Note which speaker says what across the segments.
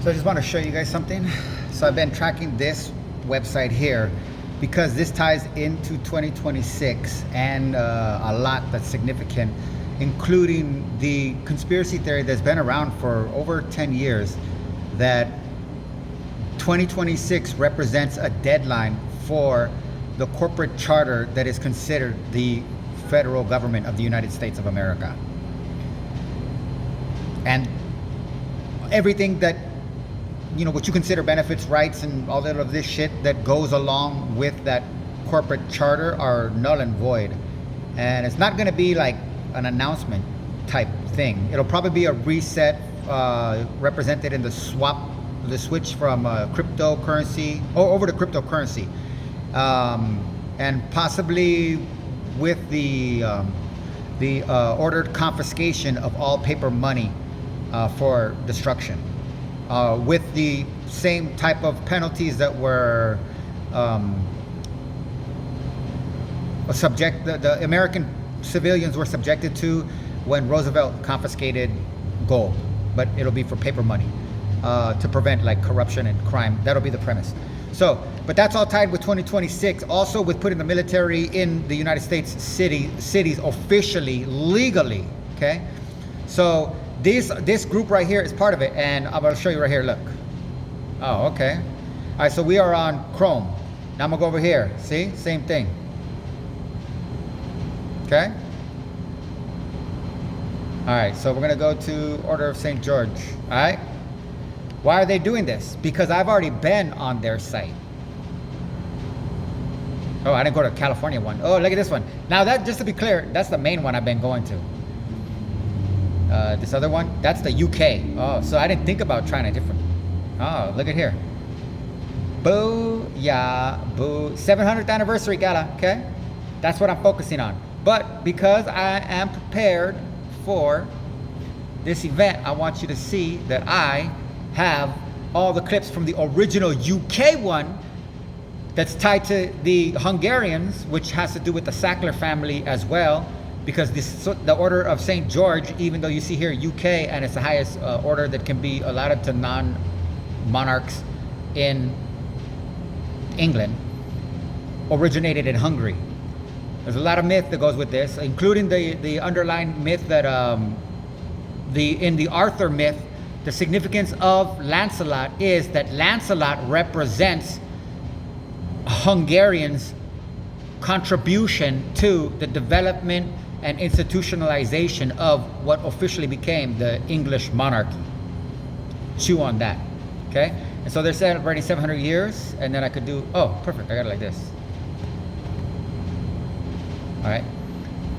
Speaker 1: So I just want to show you guys something. So I've been tracking this website here because this ties into 2026 and a lot that's significant, including the conspiracy theory that's been around for over 10 years that 2026 represents a deadline for the corporate charter that is considered the federal government of the United States of America. And everything that, you know, what you consider benefits, rights, and all that of this shit that goes along with that corporate charter are null and void. And it's not going to be like an announcement type thing. It'll probably be a reset represented in the switch from cryptocurrency over to cryptocurrency, and possibly with the ordered confiscation of all paper money for destruction, with the same type of penalties that were the American civilians were subjected to when Roosevelt confiscated gold, but it'll be for paper money to prevent like corruption and crime. That'll be the premise. So, but that's all tied with 2026. Also with putting the military in the United States cities officially, legally. Okay, so this group right here is part of it, and I'm going to show you right here. Look. Oh, okay. All right, so we are on Chrome. Now I'm gonna go over here. See, same thing. Okay. All right, so we're gonna go to Order of St. George. All right. Why are they doing this? Because I've already been on their site. Oh, I didn't go to the California one. Oh, look at this one. Now that, just to be clear, that's the main one I've been going to. This other one, that's the UK. Oh, so I didn't think about trying a different. Oh, look at here. Boo, yeah, boo. 700th anniversary gala, okay? That's what I'm focusing on. But because I am prepared for this event, I want you to see that I have all the clips from the original UK one that's tied to the Hungarians, which has to do with the Sackler family as well, because the Order of St. George, even though you see here UK, and it's the highest order that can be allotted to non-monarchs in England, originated in Hungary. There's a lot of myth that goes with this, including the underlying myth that in the Arthur myth, the significance of Lancelot is that Lancelot represents Hungarians' contribution to the development and institutionalization of what officially became the English monarchy. Chew on that, okay? And so they're celebrating 700 years, and then I could do, oh, perfect, I got it like this. All right,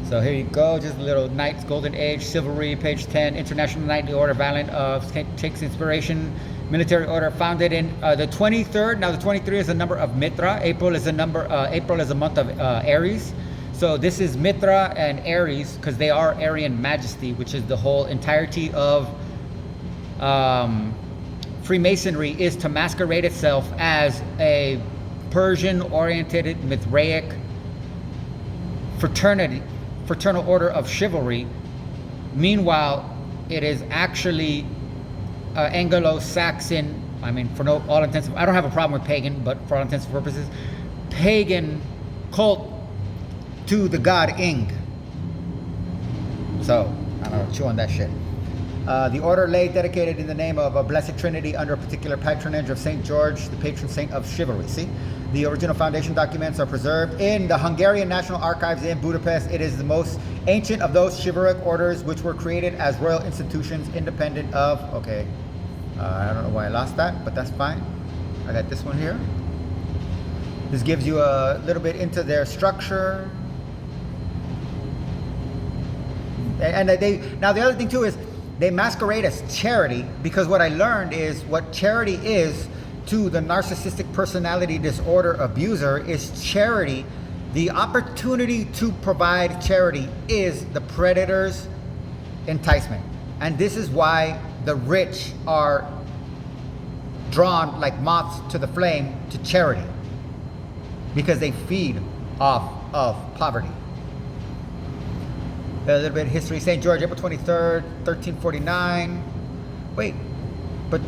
Speaker 1: so here you go, just a little Knights, Golden Age, Chivalry, page 10, International Knightly Order, Valiant takes inspiration, military order founded in the 23rd. Now the 23 is the number of Mitra. April is a month of Aries. So this is Mitra and Aries because they are Aryan Majesty, which is the whole entirety of Freemasonry, is to masquerade itself as a Persian-oriented Mithraic fraternal order of chivalry. Meanwhile, it is actually Anglo-Saxon. I mean, for all intents, I don't have a problem with pagan, but for all intents and purposes, pagan cult to the god Ing. So I don't know, chew on that shit. The order lay dedicated in the name of a Blessed Trinity under a particular patronage of St. George, the patron saint of chivalry. See, the original foundation documents are preserved in the Hungarian National Archives in Budapest. It is the most ancient of those chivalric orders which were created as royal institutions independent of, okay, I don't know why I lost that, but that's fine. I got this one here. This gives you a little bit into their structure. And now the other thing too is they masquerade as charity, because what I learned is what charity is to the narcissistic personality disorder abuser is charity. The opportunity to provide charity is the predator's enticement. And this is why the rich are drawn like moths to the flame to charity, because they feed off of poverty. A little bit of history. St. George, April 23rd, 1349. Wait, but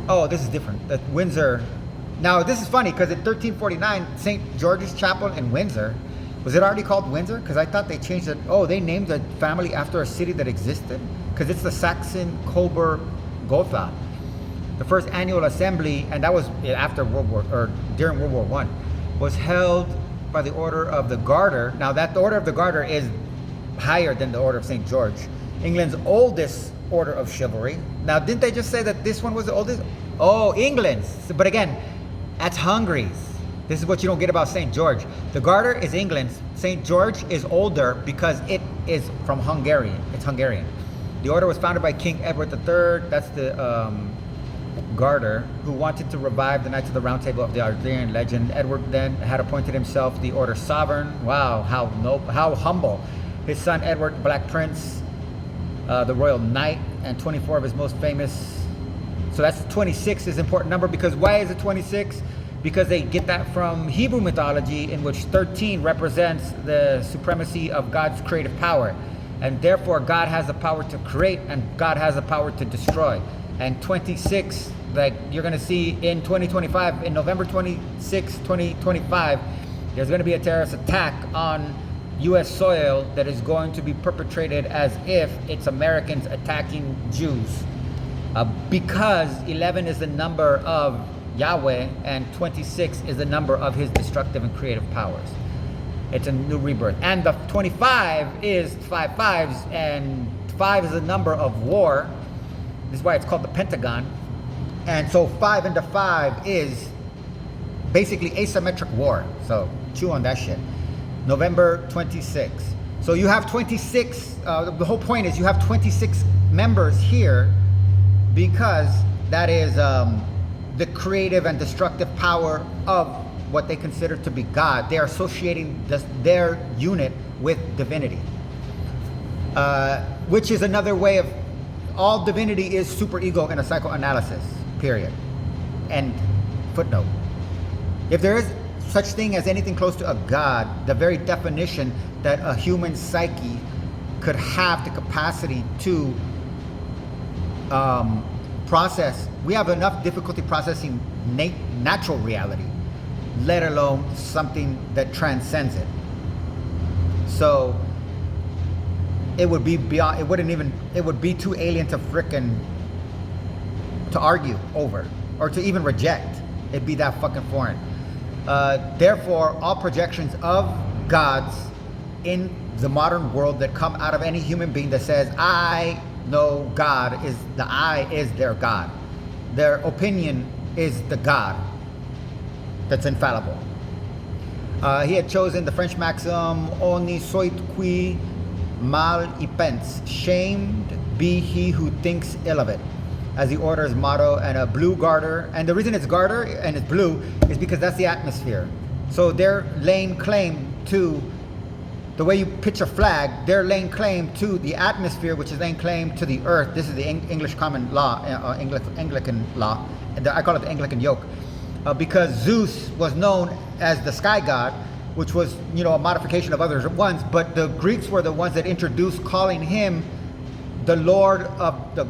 Speaker 1: Oh, this is different. That Windsor. Now, this is funny because in 1349, St. George's Chapel in Windsor, was it already called Windsor? Because I thought they changed it. Oh, they named the family after a city that existed? Because it's the Saxon Coburg Gotha. The first annual assembly, and that was after during World War I, was held by the Order of the Garter. Now, that the Order of the Garter is higher than the Order of St. George, England's oldest order of chivalry. Now, didn't they just say that this one was the oldest? Oh, England's. But again, that's Hungary's. This is what you don't get about St. George. The Garter is England's. St. George is older because it is from Hungarian. It's Hungarian. The order was founded by King Edward III. That's the Garter, who wanted to revive the Knights of the Round Table of the Arthurian legend. Edward then had appointed himself the order's sovereign. Wow, how humble. His son Edward, Black Prince, the Royal Knight, and 24 of his most famous. So that's 26 is an important number because why is it 26? Because they get that from Hebrew mythology, in which 13 represents the supremacy of God's creative power. And therefore, God has the power to create and God has the power to destroy. And 26, like you're going to see in 2025, in November 26, 2025, there's going to be a terrorist attack on U.S. soil that is going to be perpetrated as if it's Americans attacking Jews. Because 11 is the number of Yahweh and 26 is the number of his destructive and creative powers. It's a new rebirth. And the 25 is 5 fives, and 5 is the number of war. This is why it's called the Pentagon. And so 5 into 5 is basically asymmetric war. So chew on that shit. November 26. So you have 26, the whole point is you have 26 members here because that is the creative and destructive power of what they consider to be God. They are associating their unit with divinity, which is another way of all divinity is superego in a psychoanalysis, period. And footnote. If there is such thing as anything close to a God, the very definition that a human psyche could have the capacity to process, we have enough difficulty processing natural reality, let alone something that transcends it. So it would be beyond, it would be too alien to argue over or to even reject. It'd be that fucking foreign. Therefore, all projections of gods in the modern world that come out of any human being that says, I know God, is the I is their God. Their opinion is the God that's infallible. He had chosen the French maxim, "Honi soit qui mal y pense," shamed be he who thinks ill of it, as the order's motto, and a blue garter. And the reason it's garter and it's blue is because that's the atmosphere. So they're laying claim to, the way you pitch a flag, they're laying claim to the atmosphere, which is laying claim to the earth. This is the English common law, Anglican law. I call it the Anglican yoke. Because Zeus was known as the sky god, which was, a modification of other ones, but the Greeks were the ones that introduced calling him the Lord of the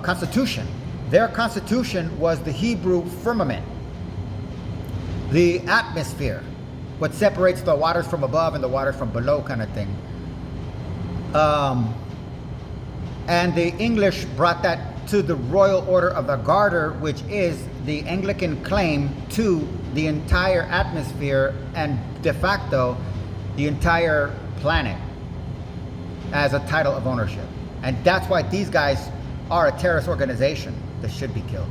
Speaker 1: Constitution. Their constitution was the Hebrew firmament, the atmosphere, what separates the waters from above and the waters from below, kind of thing. And the English brought that to the Royal Order of the Garter, which is the Anglican claim to the entire atmosphere and de facto the entire planet as a title of ownership. And that's why these guys are a terrorist organization that should be killed.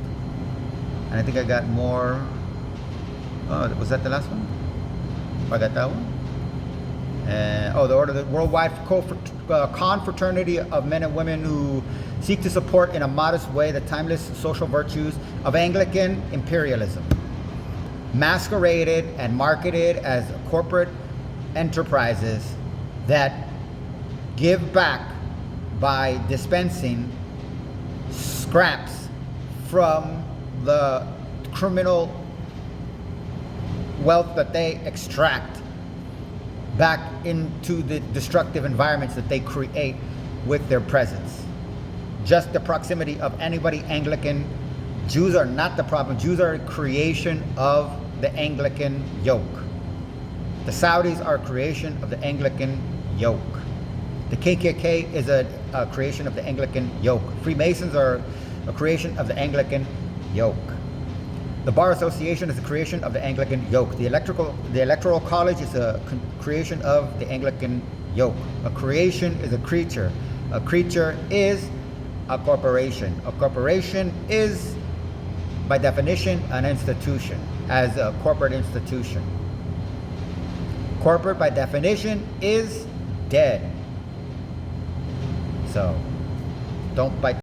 Speaker 1: And I think I got more. Oh, was that the last one? I got that one. The order, the worldwide confraternity of men and women who seek to support in a modest way the timeless social virtues of Anglican imperialism, masqueraded and marketed as corporate enterprises that give back by dispensing scraps from the criminal wealth that they extract back into the destructive environments that they create with their presence. Just the proximity of anybody Anglican Jews are not the problem. Jews are a creation of the Anglican yoke. The Saudis are a creation of the Anglican yoke. The KKK is a creation of the Anglican yoke. Freemasons are a creation of the Anglican yoke. The Bar Association is a creation of the Anglican yoke. The Electoral College is a creation of the Anglican yoke. A creation is a creature. A creature is a corporation. A corporation is, by definition, an institution, as a corporate institution. Corporate, by definition, is dead. So, don't bite.